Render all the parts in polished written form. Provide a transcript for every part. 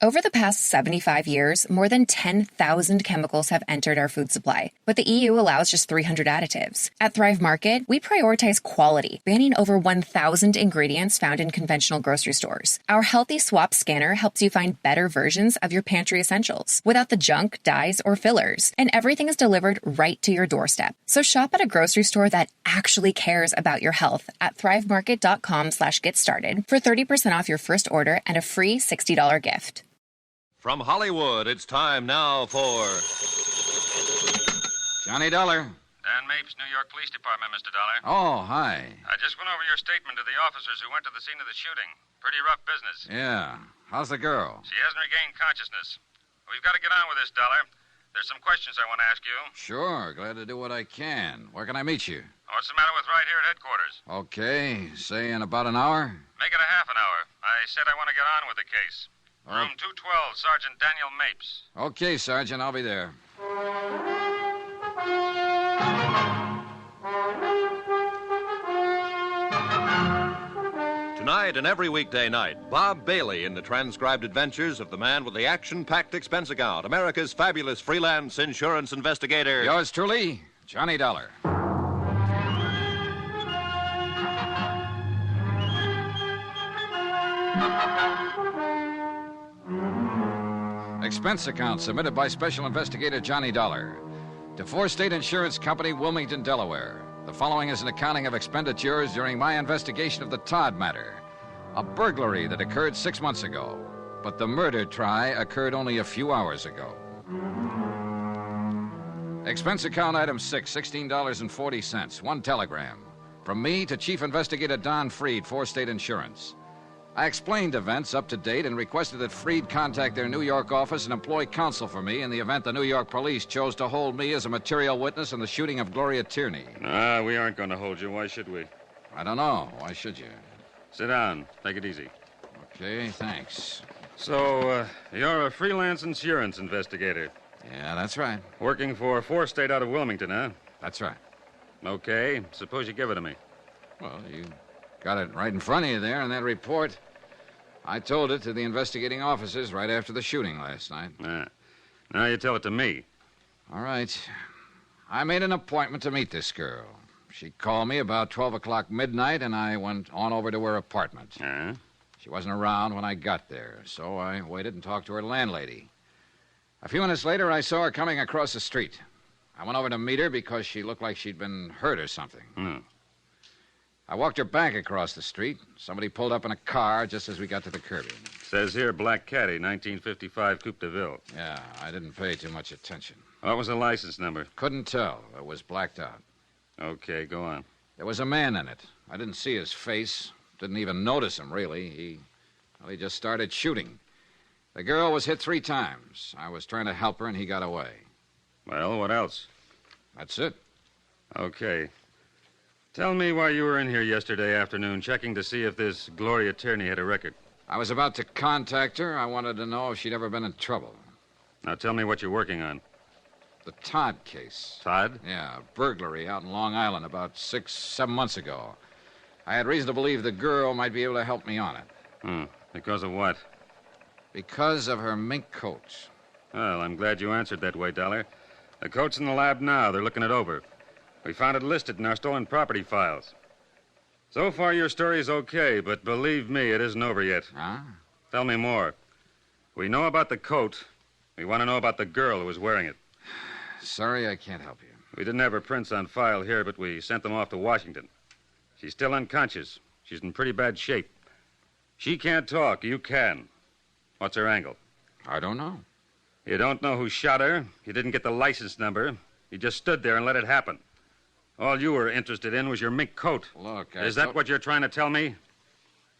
Over the past 75 years, more than 10,000 chemicals have entered our food supply, but the EU allows just 300 additives. At Thrive Market, we prioritize quality, banning over 1,000 ingredients found in conventional grocery stores. Our Healthy Swap scanner helps you find better versions of your pantry essentials without the junk, dyes, or fillers, and everything is delivered right to your doorstep. So shop at a grocery store that actually cares about your health at thrivemarket.com/get-started for 30% off your first order and a free $60 gift. From Hollywood, it's time now for... Johnny Dollar. Dan Mapes, New York Police Department, Mr. Dollar. Oh, hi. I just went over your statement to the officers who went to the scene of the shooting. Pretty rough business. Yeah. How's the girl? She hasn't regained consciousness. We've got to get on with this, Dollar. There's some questions I want to ask you. Sure. Glad to do what I can. Where can I meet you? What's the matter with right here at headquarters? Okay. Say in about an hour? Make it a half an hour. I said I want to get on with the case. Room 212, Sergeant Daniel Mapes. Okay, Sergeant. I'll be there. Tonight and every weekday night, Bob Bailey in the transcribed adventures of the man with the action-packed expense account, America's fabulous freelance insurance investigator. Yours truly, Johnny Dollar. Expense account submitted by Special Investigator Johnny Dollar to Four State Insurance Company, Wilmington, Delaware. The following is an accounting of expenditures during my investigation of the Todd matter, a burglary that occurred 6 months ago, but the murder try occurred only a few hours ago. Expense account item 6, $16.40, one telegram. From me to Chief Investigator Don Freed, Four State Insurance. I explained events up to date and requested that Freed contact their New York office and employ counsel for me in the event the New York police chose to hold me as a material witness in the shooting of Gloria Tierney. We aren't going to hold you. Why should we? I don't know. Why should you? Sit down. Take it easy. Okay, thanks. So, you're a freelance insurance investigator. Yeah, that's right. Working for Four State out of Wilmington, huh? That's right. Okay. Suppose you give it to me. Well, you got it right in front of you there in that report. I told it to the investigating officers right after the shooting last night. Now you tell it to me. All right. I made an appointment to meet this girl. She called me about 12 o'clock midnight, and I went on over to her apartment. She wasn't around when I got there, so I waited and talked to her landlady. A few minutes later, I saw her coming across the street. I went over to meet her because she looked like she'd been hurt or something. I walked her back across the street. Somebody pulled up in a car just as we got to the curbing. Says here, Black Caddy, 1955 Coupe de Ville. Yeah, I didn't pay too much attention. What was the license number? Couldn't tell. It was blacked out. Okay, go on. There was a man in it. I didn't see his face. Didn't even notice him, really. He just started shooting. The girl was hit 3 times. I was trying to help her, and he got away. Well, what else? That's it. Okay. Tell me why you were in here yesterday afternoon checking to see if this Gloria Tierney had a record. I was about to contact her. I wanted to know if she'd ever been in trouble. Now tell me what you're working on. The Todd case. Todd? Yeah, a burglary out in Long Island about 6-7 months ago. I had reason to believe the girl might be able to help me on it. Because of what? Because of her mink coat. Well, I'm glad you answered that way, Dollar. The coat's in the lab now. They're looking it over. We found it listed in our stolen property files. So far, your story's okay, but believe me, it isn't over yet. Huh? Tell me more. We know about the coat. We want to know about the girl who was wearing it. Sorry, I can't help you. We didn't have her prints on file here, but we sent them off to Washington. She's still unconscious. She's in pretty bad shape. She can't talk. You can. What's her angle? I don't know. You don't know who shot her. You didn't get the license number. You just stood there and let it happen. All you were interested in was your mink coat. Look, Is that what you're trying to tell me?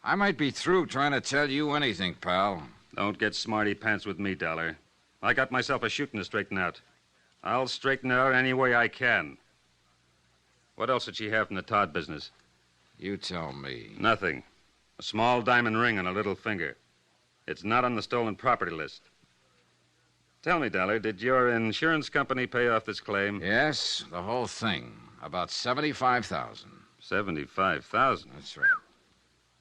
I might be through trying to tell you anything, pal. Don't get smarty pants with me, Dollar. I got myself a shooting to straighten out. I'll straighten it out any way I can. What else did she have from the Todd business? You tell me. Nothing. A small diamond ring on her little finger. It's not on the stolen property list. Tell me, Dollar, did your insurance company pay off this claim? Yes, the whole thing. About $75,000. $75,000? That's right.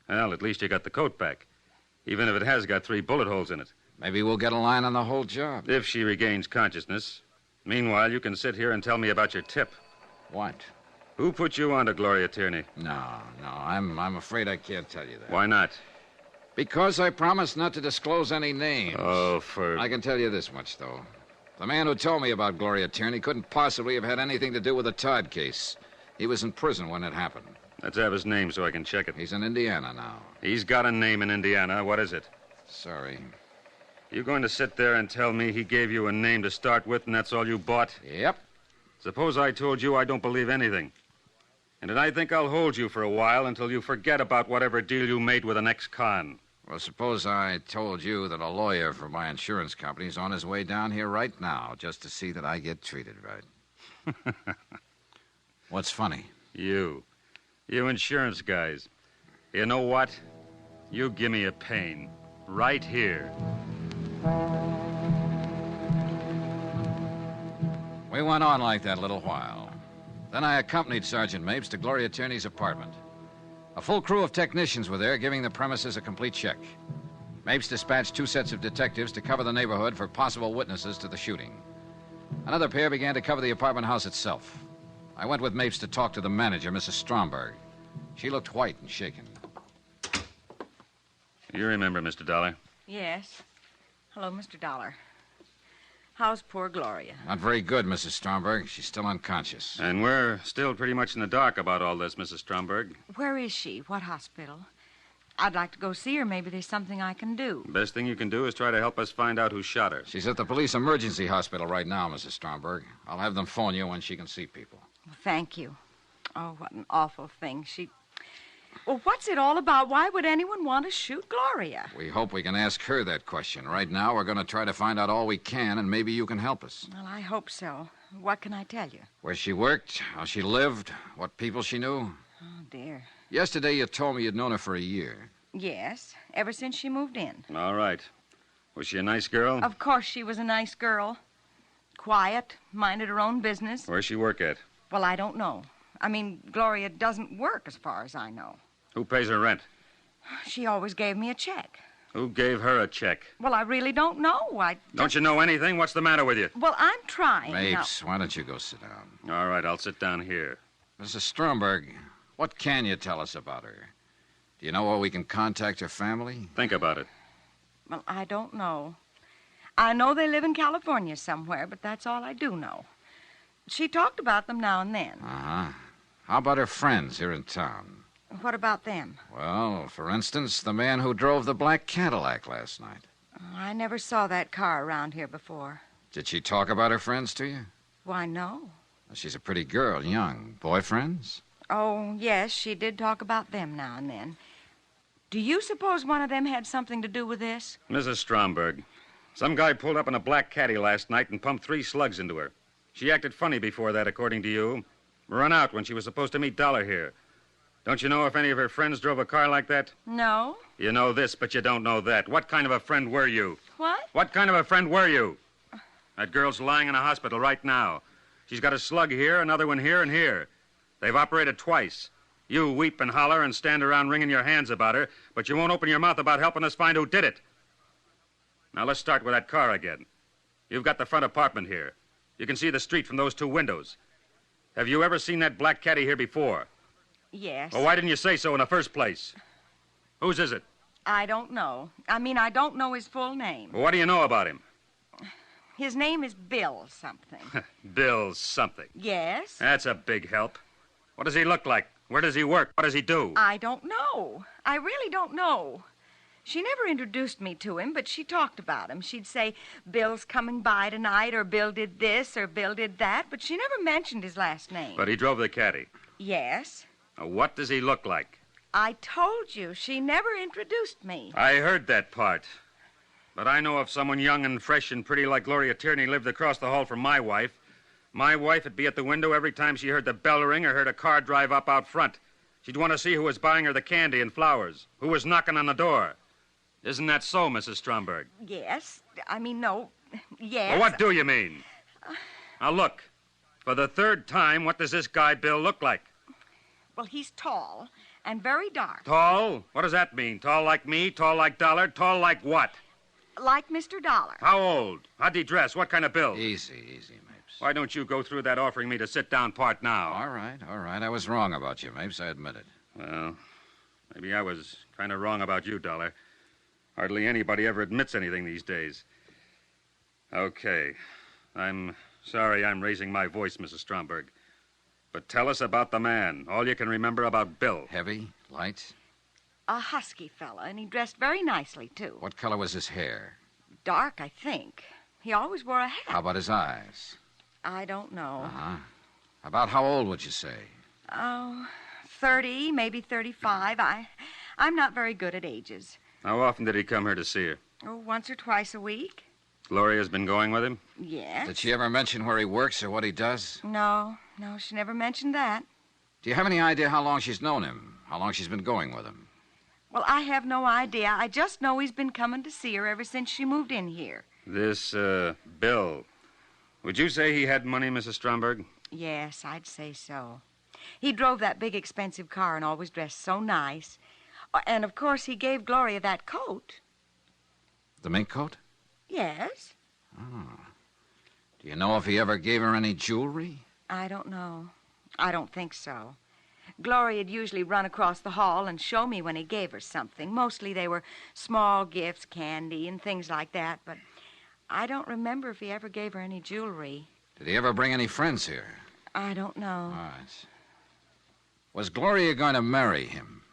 Well, at least you got the coat back. Even if it has got 3 bullet holes in it. Maybe we'll get a line on the whole job. If she regains consciousness. Meanwhile, you can sit here and tell me about your tip. What? Who put you on to Gloria Tierney? No, I'm afraid I can't tell you that. Why not? Because I promised not to disclose any names. Oh, I can tell you this much, though. The man who told me about Gloria Tierney couldn't possibly have had anything to do with the Todd case. He was in prison when it happened. Let's have his name so I can check it. He's in Indiana now. He's got a name in Indiana. What is it? Sorry. You going to sit there and tell me he gave you a name to start with and that's all you bought? Yep. Suppose I told you I don't believe anything. And then I think I'll hold you for a while until you forget about whatever deal you made with an ex-con. Well, suppose I told you that a lawyer for my insurance company is on his way down here right now just to see that I get treated right. What's funny? You insurance guys. You know what? You give me a pain. Right here. We went on like that a little while. Then I accompanied Sergeant Mapes to Gloria Tierney's apartment. A full crew of technicians were there, giving the premises a complete check. Mapes dispatched 2 sets of detectives to cover the neighborhood for possible witnesses to the shooting. Another pair began to cover the apartment house itself. I went with Mapes to talk to the manager, Mrs. Stromberg. She looked white and shaken. You remember, Mr. Dollar? Yes. Hello, Mr. Dollar. How's poor Gloria? Not very good, Mrs. Stromberg. She's still unconscious. And we're still pretty much in the dark about all this, Mrs. Stromberg. Where is she? What hospital? I'd like to go see her. Maybe there's something I can do. Best thing you can do is try to help us find out who shot her. She's at the police emergency hospital right now, Mrs. Stromberg. I'll have them phone you when she can see people. Well, thank you. Oh, what an awful thing. Well, what's it all about? Why would anyone want to shoot Gloria? We hope we can ask her that question. Right now, we're going to try to find out all we can, and maybe you can help us. Well, I hope so. What can I tell you? Where she worked, how she lived, what people she knew. Oh, dear. Yesterday, you told me you'd known her for a year. Yes, ever since she moved in. All right. Was she a nice girl? Of course she was a nice girl. Quiet, minded her own business. Where's she work at? Well, I don't know. I mean, Gloria doesn't work as far as I know. Who pays her rent? She always gave me a check. Who gave her a check? Well, I really don't know. Don't you know anything? What's the matter with you? Well, I'm trying. Mapes, why don't you go sit down? All right, I'll sit down here. Mrs. Stromberg, what can you tell us about her? Do you know where we can contact her family? Think about it. Well, I don't know. I know they live in California somewhere, but that's all I do know. She talked about them now and then. Uh-huh. How about her friends here in town? What about them? Well, for instance, the man who drove the black Cadillac last night. I never saw that car around here before. Did she talk about her friends to you? Why, no. She's a pretty girl, young. Boyfriends? Oh, yes, she did talk about them now and then. Do you suppose one of them had something to do with this? Mrs. Stromberg, some guy pulled up in a black caddy last night and pumped 3 slugs into her. She acted funny before that, according to you. Run out when she was supposed to meet Dollar here. Don't you know if any of her friends drove a car like that? No. You know this, but you don't know that. What kind of a friend were you? What? What kind of a friend were you? That girl's lying in a hospital right now. She's got a slug here, another one here, and here. They've operated twice. You weep and holler and stand around wringing your hands about her, but you won't open your mouth about helping us find who did it. Now, let's start with that car again. You've got the front apartment here. You can see the street from those 2 windows. Have you ever seen that black caddy here before? Yes. Well, why didn't you say so in the first place? Whose is it? I don't know. I don't know his full name. Well, what do you know about him? His name is Bill something. Bill something. Yes? That's a big help. What does he look like? Where does he work? What does he do? I don't know. I really don't know. She never introduced me to him, but she talked about him. She'd say, Bill's coming by tonight, or Bill did this, or Bill did that, but she never mentioned his last name. But he drove the caddy. Yes. Now, what does he look like? I told you, she never introduced me. I heard that part. But I know if someone young and fresh and pretty like Gloria Tierney lived across the hall from my wife would be at the window every time she heard the bell ring or heard a car drive up out front. She'd want to see who was buying her the candy and flowers, who was knocking on the door. Isn't that so, Mrs. Stromberg? Yes. No. Yes. Well, what do you mean? Now, look. For the 3rd time, what does this guy Bill look like? Well, he's tall and very dark. Tall? What does that mean? Tall like me? Tall like Dollar? Tall like what? Like Mr. Dollar. How old? How'd he dress? What kind of build? Easy, Mapes. Why don't you go through that offering me to sit down part now? All right. I was wrong about you, Mapes. I admit it. Well, maybe I was kind of wrong about you, Dollar. Hardly anybody ever admits anything these days. Okay. I'm sorry I'm raising my voice, Mrs. Stromberg. But tell us about the man. All you can remember about Bill. Heavy? Light? A husky fella, and he dressed very nicely, too. What color was his hair? Dark, I think. He always wore a hat. How about his eyes? I don't know. Uh-huh. About how old would you say? Oh, 30, maybe 35. I'm not very good at ages. How often did he come here to see her? Oh, once or twice a week. Gloria's been going with him? Yes. Did she ever mention where he works or what he does? No, she never mentioned that. Do you have any idea how long she's known him? How long she's been going with him? Well, I have no idea. I just know he's been coming to see her ever since she moved in here. This, Bill. Would you say he had money, Mrs. Stromberg? Yes, I'd say so. He drove that big, expensive car and always dressed so nice. And, of course, he gave Gloria that coat. The mink coat? Yes. Oh. Do you know if he ever gave her any jewelry? I don't know. I don't think so. Gloria'd usually run across the hall and show me when he gave her something. Mostly they were small gifts, candy, and things like that, but I don't remember if he ever gave her any jewelry. Did he ever bring any friends here? I don't know. All right. Was Gloria going to marry him?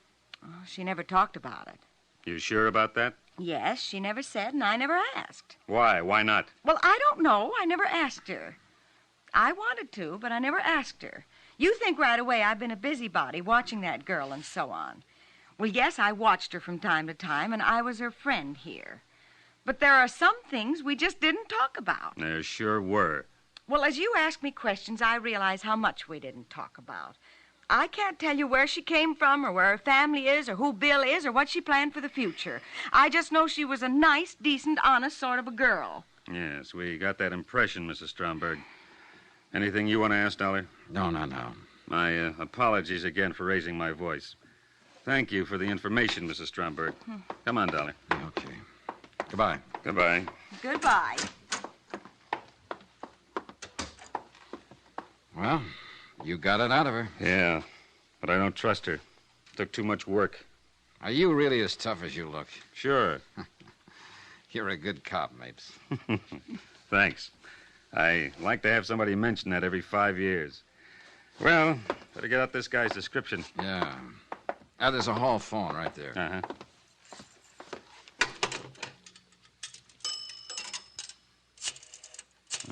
Oh, she never talked about it. You sure about that? Yes, she never said, and I never asked. Why? Why not? Well, I don't know. I never asked her. I wanted to, but I never asked her. You think right away I've been a busybody watching that girl and so on. Well, yes, I watched her from time to time, and I was her friend here. But there are some things we just didn't talk about. There sure were. Well, as you ask me questions, I realize how much we didn't talk about. I can't tell you where she came from or where her family is or who Bill is or what she planned for the future. I just know she was a nice, decent, honest sort of a girl. Yes, we got that impression, Mrs. Stromberg. Anything you want to ask, Dollar? No. My apologies again for raising my voice. Thank you for the information, Mrs. Stromberg. Come on, Dollar. Okay. Goodbye. Goodbye. Goodbye. Well, you got it out of her. Yeah, but I don't trust her. Took too much work. Are you really as tough as you look? Sure. You're a good cop, Mapes. Thanks. I like to have somebody mention that every 5 years. Well, better get out this guy's description. Yeah. There's a hall phone right there. Uh-huh.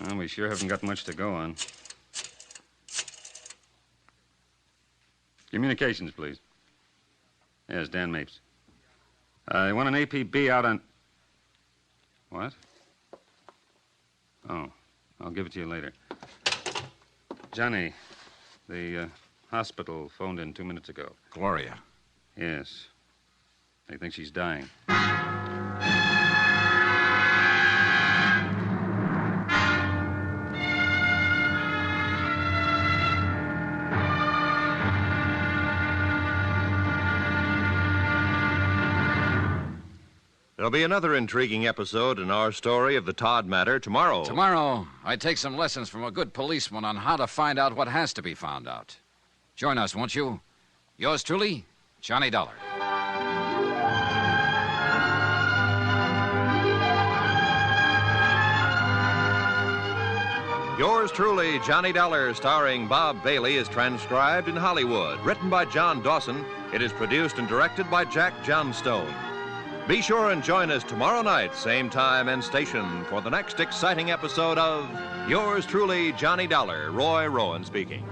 Well, we sure haven't got much to go on. Communications, please. Yes, Dan Mapes. I want an APB out on... What? Oh, I'll give it to you later. Johnny, the hospital phoned in 2 minutes ago. Gloria. Yes. They think she's dying. There'll be another intriguing episode in our story of the Todd matter tomorrow. Tomorrow, I take some lessons from a good policeman on how to find out what has to be found out. Join us, won't you? Yours truly, Johnny Dollar. Yours truly, Johnny Dollar, starring Bob Bailey, is transcribed in Hollywood. Written by John Dawson, it is produced and directed by Jack Johnstone. Be sure and join us tomorrow night, same time and station, for the next exciting episode of Yours truly, Johnny Dollar. Roy Rowan speaking.